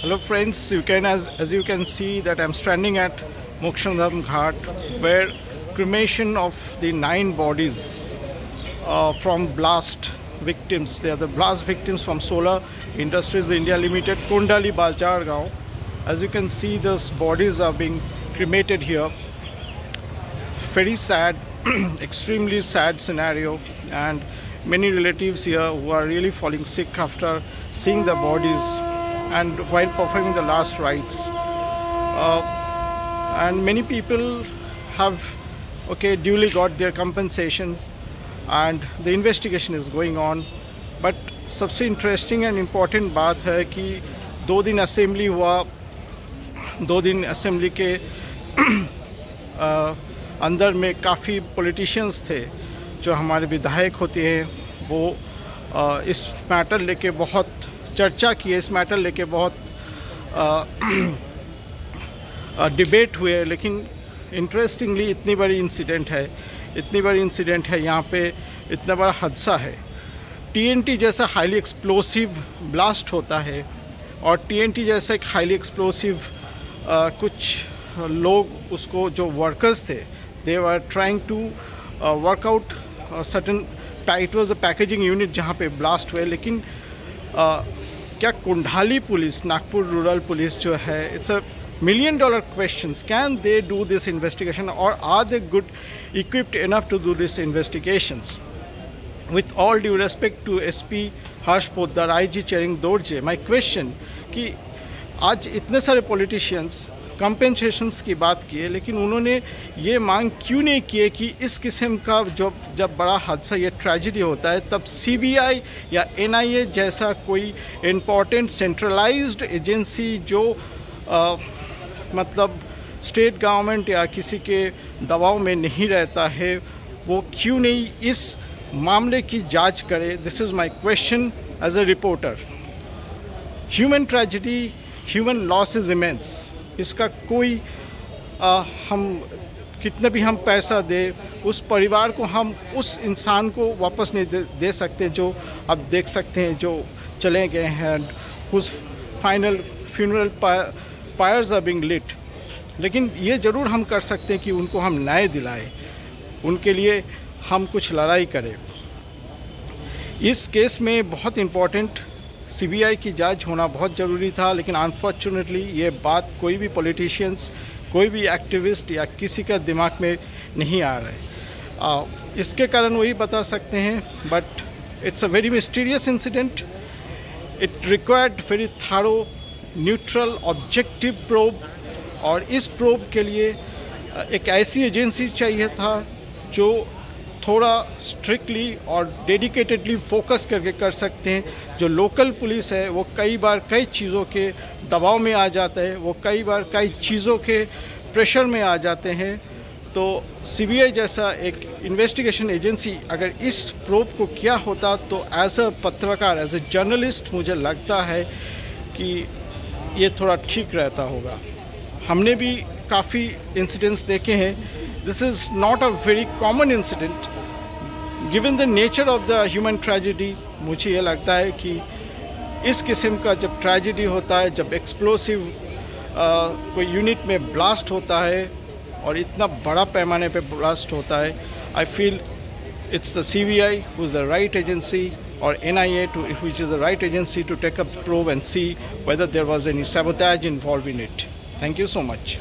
Hello friends, as you can see that I'm standing at Mokshadham Ghat, where cremation of the 9 bodies from blast victims. They are the blast victims from Solar Industries India Limited, Kondali Bazar Gaon. As you can see, those bodies are being cremated here. Very sad, extremely sad scenario, and many relatives here who are really falling sick after seeing the bodies and while performing the last rites. And many people have duly got their compensation, and the investigation is going on. But सबसे interesting and important बात है कि 2 दिन assembly हुआ, 2 दिन assembly के अंदर में काफ़ी पॉलिटिशियंस थे जो हमारे विधायक होते हैं, वो इस मैटर लेके बहुत चर्चा किए, इस मैटर लेके बहुत डिबेट हुए। लेकिन इंटरेस्टिंगली इतनी बड़ी इंसिडेंट है यहाँ पे, इतना बड़ा हादसा है। TNT जैसा हाईली एक्सप्लोसिव ब्लास्ट होता है, और TNT जैसा एक हाईली एक्सप्लोसिव कुछ लोग उसको, जो वर्कर्स थे, they were trying to work out certain, it was a packaging unit जहाँ पे ब्लास्ट हुए। लेकिन क्या Kondhali police, Nagpur rural police जो है, it's a $1 million questions. Can they do this investigation, or are they good equipped enough to do these investigations? With all due respect to SP Harsh Poddar, IG chairing Dorje, my question कि आज इतने सारे politicians कंपेंसेशंस की बात किए, लेकिन उन्होंने ये मांग क्यों नहीं किए कि इस किस्म का जब बड़ा हादसा, ये ट्रेजेडी होता है, तब CBI या NIA जैसा कोई इम्पोर्टेंट सेंट्रलाइज्ड एजेंसी जो मतलब स्टेट गवर्नमेंट या किसी के दबाव में नहीं रहता है, वो क्यों नहीं इस मामले की जांच करे? This is my question as a reporter. Human tragedy, human loss is immense. इसका कोई हम कितने भी हम पैसा दे, उस परिवार को हम उस इंसान को वापस नहीं दे सकते जो आप देख सकते हैं, जो चले गए हैं, whose final funeral pyres are being lit. लेकिन ये ज़रूर हम कर सकते हैं कि उनको हम न्याय दिलाएं, उनके लिए हम कुछ लड़ाई करें। इस केस में बहुत इम्पोर्टेंट CBI की जांच होना बहुत ज़रूरी था, लेकिन अनफॉर्चुनेटली ये बात कोई भी पॉलिटिशियंस, कोई भी एक्टिविस्ट या किसी का दिमाग में नहीं आ रहा है। इसके कारण वही बता सकते हैं, but it's a very mysterious incident. It required very थारो, न्यूट्रल, ऑब्जेक्टिव प्रोब, और इस प्रोब के लिए एक ऐसी एजेंसी चाहिए था जो थोड़ा स्ट्रिक्टली और डेडिकेटेडली फोकस करके कर सकते हैं। जो लोकल पुलिस है वो कई बार कई चीज़ों के दबाव में आ जाता है, वो कई बार कई चीज़ों के प्रेशर में आ जाते हैं। तो CBI जैसा एक इन्वेस्टिगेशन एजेंसी अगर इस प्रोब को किया होता, तो एज अ पत्रकार, एज अ जर्नलिस्ट, मुझे लगता है कि ये थोड़ा ठीक रहता होगा। हमने भी काफ़ी इंसिडेंट्स देखे हैं। This is not a very common incident given the nature of the human tragedy. मुझे ये लगता है कि इस किस्म का जब ट्रेजेडी होता है, जब एक्सप्लोसिव कोई यूनिट में ब्लास्ट होता है और इतना बड़ा पैमाने पे ब्लास्ट होता है, I feel it's the CBI who is the right agency, or NIA which is the right agency to take up the probe and see whether there was any sabotage involved in it. Thank you so much.